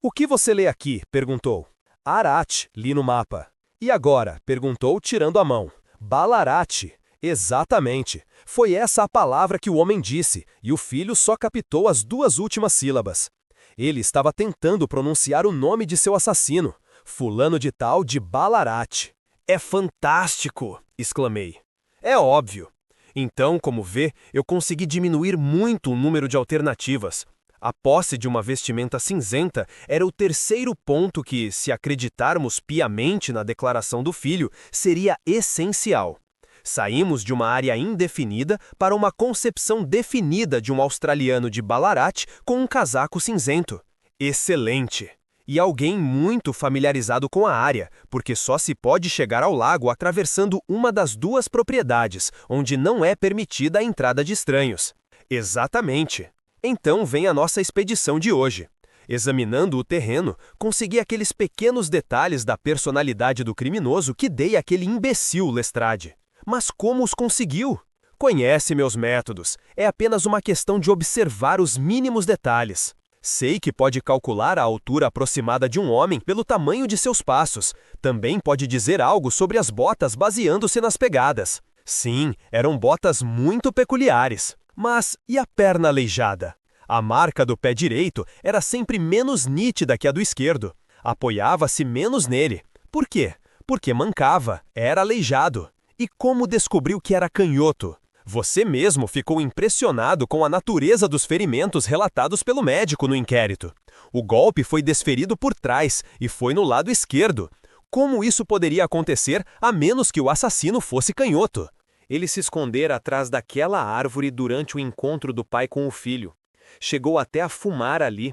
"O que você lê aqui?" perguntou. "Ararat", li no mapa. "E agora?" perguntou, tirando a mão. "Ballarat." Exatamente. Foi essa a palavra que o homem disse, e o filho só captou as duas últimas sílabas. Ele estava tentando pronunciar o nome de seu assassino, fulano de tal de Ballarat. "É fantástico!" exclamei. "É óbvio." Então, como vê, eu consegui diminuir muito o número de alternativas. A posse de uma vestimenta cinzenta era o terceiro ponto que, se acreditarmos piamente na declaração do filho, seria essencial. Saímos de uma área indefinida para uma concepção definida de um australiano de Ballarat com um casaco cinzento. Excelente! E alguém muito familiarizado com a área, porque só se pode chegar ao lago atravessando uma das duas propriedades, onde não é permitida a entrada de estranhos. Exatamente! Então vem a nossa expedição de hoje. Examinando o terreno, consegui aqueles pequenos detalhes da personalidade do criminoso que dei àquele imbecil Lestrade. Mas como os conseguiu? Conhece meus métodos. É apenas uma questão de observar os mínimos detalhes. Sei que pode calcular a altura aproximada de um homem pelo tamanho de seus passos. Também pode dizer algo sobre as botas baseando-se nas pegadas. Sim, eram botas muito peculiares. Mas e a perna aleijada? A marca do pé direito era sempre menos nítida que a do esquerdo. Apoiava-se menos nele. Por quê? Porque mancava, era aleijado. E como descobriu que era canhoto? Você mesmo ficou impressionado com a natureza dos ferimentos relatados pelo médico no inquérito. O golpe foi desferido por trás e foi no lado esquerdo. Como isso poderia acontecer a menos que o assassino fosse canhoto? Ele se escondera atrás daquela árvore durante o encontro do pai com o filho. Chegou até a fumar ali.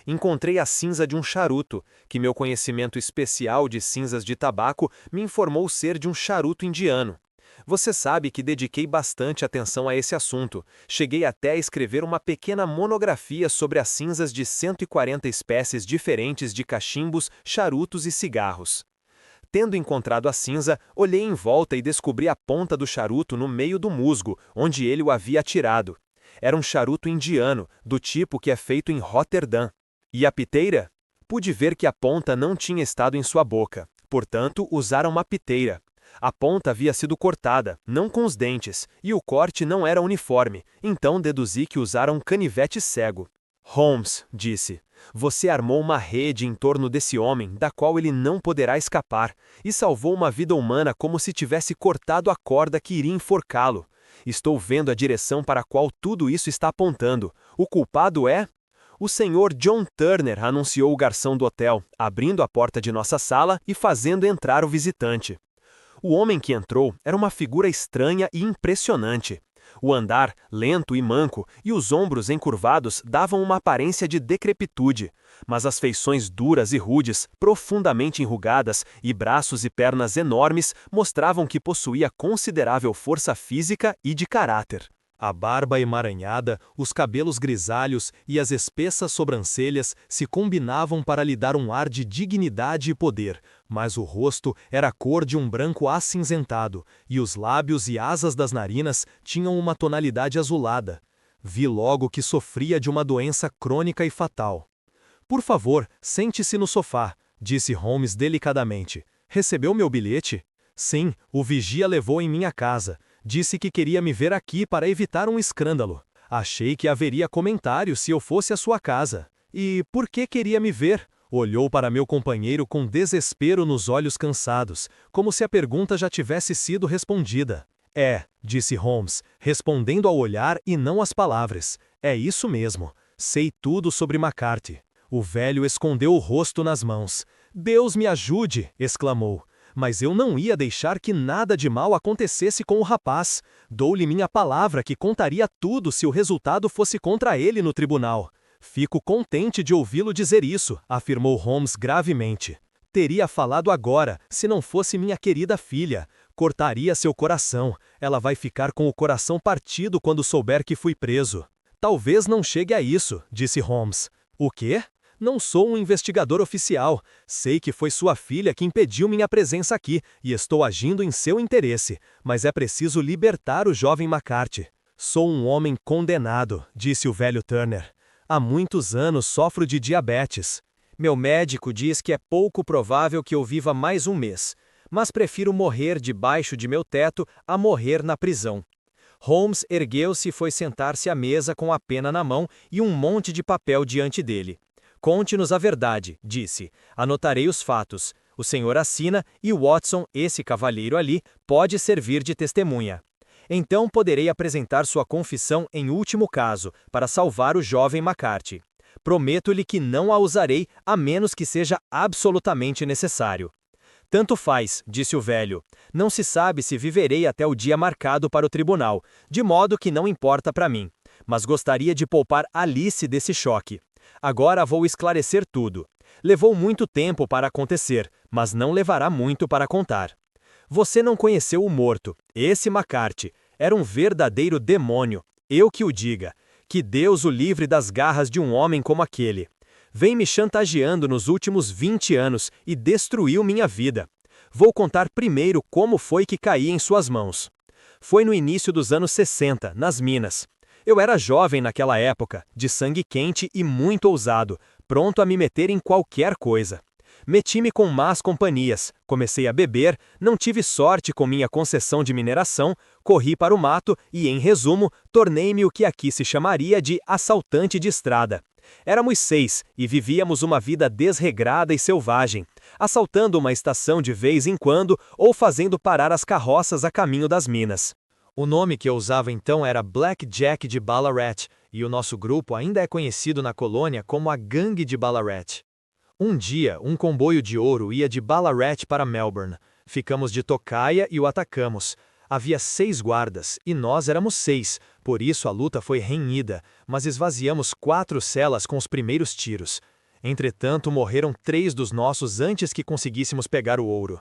Encontrei a cinza de um charuto, que meu conhecimento especial de cinzas de tabaco me informou ser de um charuto indiano. Você sabe que dediquei bastante atenção a esse assunto. Cheguei até a escrever uma pequena monografia sobre as cinzas de 140 espécies diferentes de cachimbos, charutos e cigarros. Tendo encontrado a cinza, olhei em volta e descobri a ponta do charuto no meio do musgo, onde ele o havia atirado. Era um charuto indiano, do tipo que é feito em Roterdã. E a piteira? Pude ver que a ponta não tinha estado em sua boca. Portanto, usaram uma piteira. A ponta havia sido cortada, não com os dentes, e o corte não era uniforme, então deduzi que usaram um canivete cego. Holmes, disse, você armou uma rede em torno desse homem, da qual ele não poderá escapar, e salvou uma vida humana como se tivesse cortado a corda que iria enforcá-lo. Estou vendo a direção para a qual tudo isso está apontando. O culpado é... O senhor John Turner, anunciou o garçom do hotel, abrindo a porta de nossa sala e fazendo entrar o visitante. O homem que entrou era uma figura estranha e impressionante. O andar, lento e manco, e os ombros encurvados davam uma aparência de decrepitude, mas as feições duras e rudes, profundamente enrugadas, e braços e pernas enormes mostravam que possuía considerável força física e de caráter. A barba emaranhada, os cabelos grisalhos e as espessas sobrancelhas se combinavam para lhe dar um ar de dignidade e poder, mas o rosto era a cor de um branco acinzentado, e os lábios e asas das narinas tinham uma tonalidade azulada. Vi logo que sofria de uma doença crônica e fatal. "Por favor, sente-se no sofá", disse Holmes delicadamente. "Recebeu meu bilhete?" "Sim, o vigia levou em minha casa. Disse que queria me ver aqui para evitar um escândalo. Achei que haveria comentário se eu fosse à sua casa." "E por que queria me ver?" Olhou para meu companheiro com desespero nos olhos cansados, como se a pergunta já tivesse sido respondida. Disse Holmes, respondendo ao olhar e não às palavras. "É isso mesmo. Sei tudo sobre McCarthy." O velho escondeu o rosto nas mãos. "Deus me ajude!" exclamou. "Mas eu não ia deixar que nada de mal acontecesse com o rapaz. Dou-lhe minha palavra que contaria tudo se o resultado fosse contra ele no tribunal." "Fico contente de ouvi-lo dizer isso", afirmou Holmes gravemente. "Teria falado agora, se não fosse minha querida filha. Cortaria seu coração. Ela vai ficar com o coração partido quando souber que fui preso." "Talvez não chegue a isso", disse Holmes. "O quê?" "Não sou um investigador oficial. Sei que foi sua filha que impediu minha presença aqui e estou agindo em seu interesse, mas é preciso libertar o jovem McCarthy." "Sou um homem condenado", disse o velho Turner. "Há muitos anos sofro de diabetes. Meu médico diz que é pouco provável que eu viva mais um mês, mas prefiro morrer debaixo de meu teto a morrer na prisão." Holmes ergueu-se e foi sentar-se à mesa com a pena na mão e um monte de papel diante dele. "Conte-nos a verdade", disse. "Anotarei os fatos. O senhor assina e Watson, esse cavalheiro ali, pode servir de testemunha. Então poderei apresentar sua confissão em último caso, para salvar o jovem McCarthy. Prometo-lhe que não a usarei a menos que seja absolutamente necessário." "Tanto faz", disse o velho. "Não se sabe se viverei até o dia marcado para o tribunal, de modo que não importa para mim. Mas gostaria de poupar Alice desse choque. Agora vou esclarecer tudo. Levou muito tempo para acontecer, mas não levará muito para contar. Você não conheceu o morto, esse McCarthy. Era um verdadeiro demônio, eu que o diga. Que Deus o livre das garras de um homem como aquele. Vem me chantageando nos últimos 20 anos e destruiu minha vida. Vou contar primeiro como foi que caí em suas mãos. Foi no início dos anos 60, nas Minas. Eu era jovem naquela época, de sangue quente e muito ousado, pronto a me meter em qualquer coisa. Meti-me com más companhias, comecei a beber, não tive sorte com minha concessão de mineração, corri para o mato e, em resumo, tornei-me o que aqui se chamaria de assaltante de estrada. Éramos 6 e vivíamos uma vida desregrada e selvagem, assaltando uma estação de vez em quando ou fazendo parar as carroças a caminho das minas. O nome que eu usava então era Black Jack de Ballarat, e o nosso grupo ainda é conhecido na colônia como a Gangue de Ballarat. Um dia, um comboio de ouro ia de Ballarat para Melbourne. Ficamos de tocaia e o atacamos. Havia 6 guardas, e nós éramos 6, por isso a luta foi renhida, mas esvaziamos 4 celas com os primeiros tiros. Entretanto, morreram 3 dos nossos antes que conseguíssemos pegar o ouro.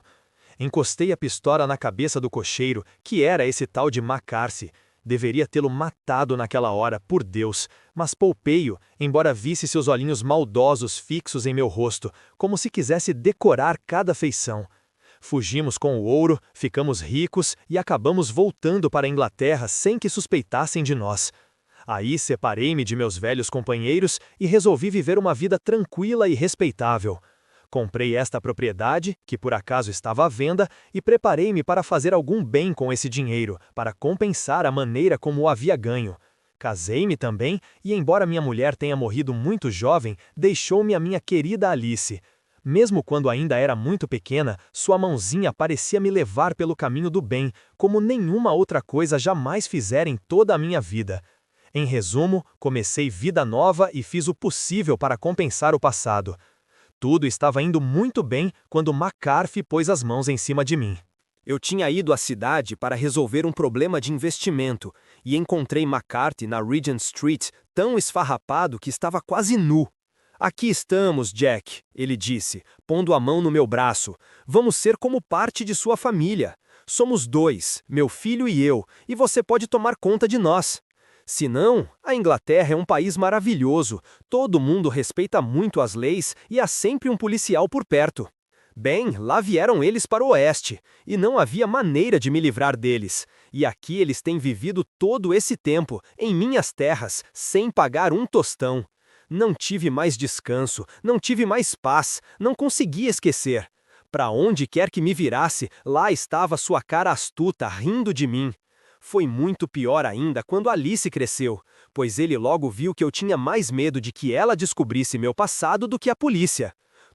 Encostei a pistola na cabeça do cocheiro, que era esse tal de McCarthy. Deveria tê-lo matado naquela hora, por Deus, mas poupei-o, embora visse seus olhinhos maldosos fixos em meu rosto, como se quisesse decorar cada feição. Fugimos com o ouro, ficamos ricos e acabamos voltando para a Inglaterra sem que suspeitassem de nós. Aí separei-me de meus velhos companheiros e resolvi viver uma vida tranquila e respeitável. Comprei esta propriedade, que por acaso estava à venda, e preparei-me para fazer algum bem com esse dinheiro, para compensar a maneira como o havia ganho. Casei-me também, e embora minha mulher tenha morrido muito jovem, deixou-me a minha querida Alice. Mesmo quando ainda era muito pequena, sua mãozinha parecia me levar pelo caminho do bem, como nenhuma outra coisa jamais fizera em toda a minha vida. Em resumo, comecei vida nova e fiz o possível para compensar o passado. Tudo estava indo muito bem quando McCarthy pôs as mãos em cima de mim. Eu tinha ido à cidade para resolver um problema de investimento e encontrei McCarthy na Regent Street tão esfarrapado que estava quase nu. Aqui estamos, Jack, ele disse, pondo a mão no meu braço. Vamos ser como parte de sua família. Somos dois, meu filho e eu, e você pode tomar conta de nós. Se não, a Inglaterra é um país maravilhoso, todo mundo respeita muito as leis e há sempre um policial por perto. Bem, lá vieram eles para o oeste, e não havia maneira de me livrar deles. E aqui eles têm vivido todo esse tempo, em minhas terras, sem pagar um tostão. Não tive mais descanso, não tive mais paz, não conseguia esquecer. Para onde quer que me virasse, lá estava sua cara astuta, rindo de mim. Foi muito pior ainda quando Alice cresceu, pois ele logo viu que eu tinha mais medo de que ela descobrisse meu passado do que a polícia.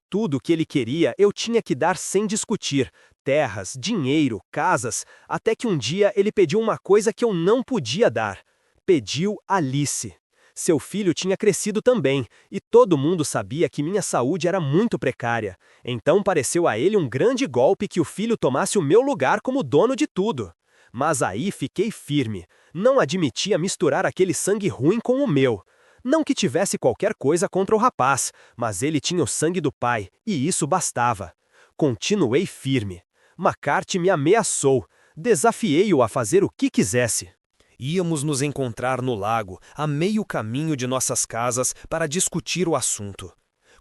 Tudo o que ele queria eu tinha que dar sem discutir, terras, dinheiro, casas, até que um dia ele pediu uma coisa que eu não podia dar. Pediu Alice. Seu filho tinha crescido também, e todo mundo sabia que minha saúde era muito precária. Então pareceu a ele um grande golpe que o filho tomasse o meu lugar como dono de tudo. Mas aí fiquei firme. Não admitia misturar aquele sangue ruim com o meu. Não que tivesse qualquer coisa contra o rapaz, mas ele tinha o sangue do pai, e isso bastava. Continuei firme. McCarthy me ameaçou. Desafiei-o a fazer o que quisesse. Íamos nos encontrar no lago, a meio caminho de nossas casas, para discutir o assunto.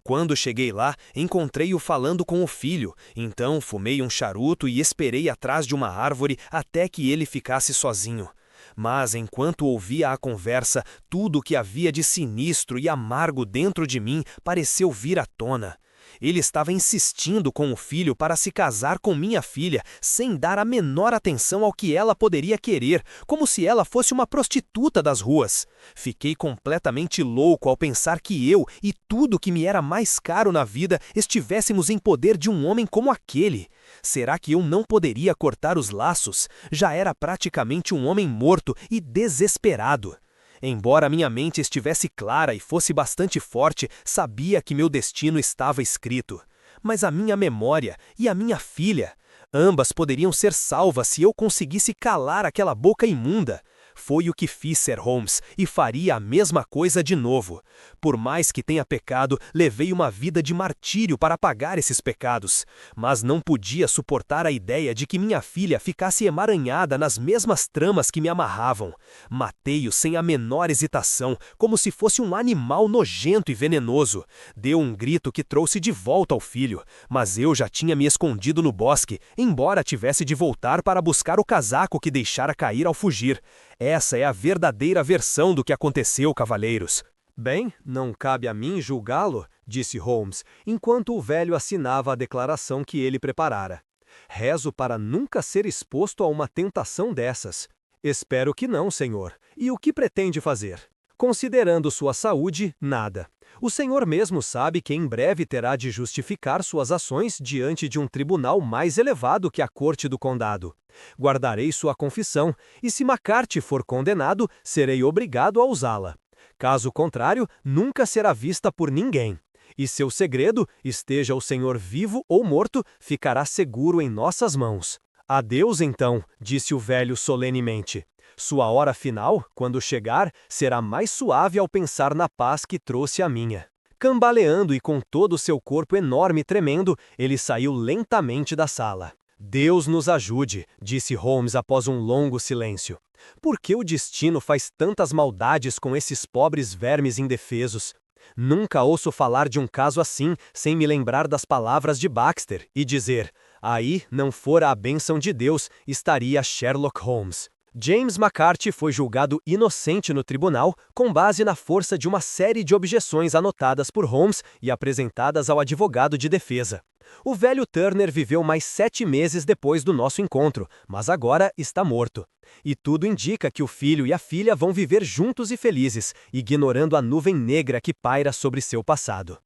Quando cheguei lá, encontrei-o falando com o filho, então fumei um charuto e esperei atrás de uma árvore até que ele ficasse sozinho. Mas, enquanto ouvia a conversa, tudo o que havia de sinistro e amargo dentro de mim pareceu vir à tona. Ele estava insistindo com o filho para se casar com minha filha, sem dar a menor atenção ao que ela poderia querer, como se ela fosse uma prostituta das ruas. Fiquei completamente louco ao pensar que eu e tudo que me era mais caro na vida estivéssemos em poder de um homem como aquele. Será que eu não poderia cortar os laços? Já era praticamente um homem morto e desesperado. Embora minha mente estivesse clara e fosse bastante forte, sabia que meu destino estava escrito. Mas a minha memória e a minha filha, ambas poderiam ser salvas se eu conseguisse calar aquela boca imunda. Foi o que fiz, Sir Holmes, e faria a mesma coisa de novo. Por mais que tenha pecado, levei uma vida de martírio para pagar esses pecados. Mas não podia suportar a ideia de que minha filha ficasse emaranhada nas mesmas tramas que me amarravam. Matei-o sem a menor hesitação, como se fosse um animal nojento e venenoso. Deu um grito que trouxe de volta ao filho, mas eu já tinha me escondido no bosque, embora tivesse de voltar para buscar o casaco que deixara cair ao fugir. Essa é a verdadeira versão do que aconteceu, cavalheiros. Bem, não cabe a mim julgá-lo, disse Holmes, enquanto o velho assinava a declaração que ele preparara. Rezo para nunca ser exposto a uma tentação dessas. Espero que não, senhor. E o que pretende fazer? Considerando sua saúde, nada. O senhor mesmo sabe que em breve terá de justificar suas ações diante de um tribunal mais elevado que a corte do condado. Guardarei sua confissão, e se McCarthy for condenado, serei obrigado a usá-la. Caso contrário, nunca será vista por ninguém. E seu segredo, esteja o senhor vivo ou morto, ficará seguro em nossas mãos. Adeus, então, disse o velho solenemente. Sua hora final, quando chegar, será mais suave ao pensar na paz que trouxe a minha. Cambaleando e com todo o seu corpo enorme tremendo, ele saiu lentamente da sala. Deus nos ajude, disse Holmes após um longo silêncio. Por que o destino faz tantas maldades com esses pobres vermes indefesos? Nunca ouço falar de um caso assim sem me lembrar das palavras de Baxter e dizer, aí, não fora a bênção de Deus, estaria Sherlock Holmes. James McCarthy foi julgado inocente no tribunal com base na força de uma série de objeções anotadas por Holmes e apresentadas ao advogado de defesa. O velho Turner viveu mais 7 meses depois do nosso encontro, mas agora está morto. E tudo indica que o filho e a filha vão viver juntos e felizes, ignorando a nuvem negra que paira sobre seu passado.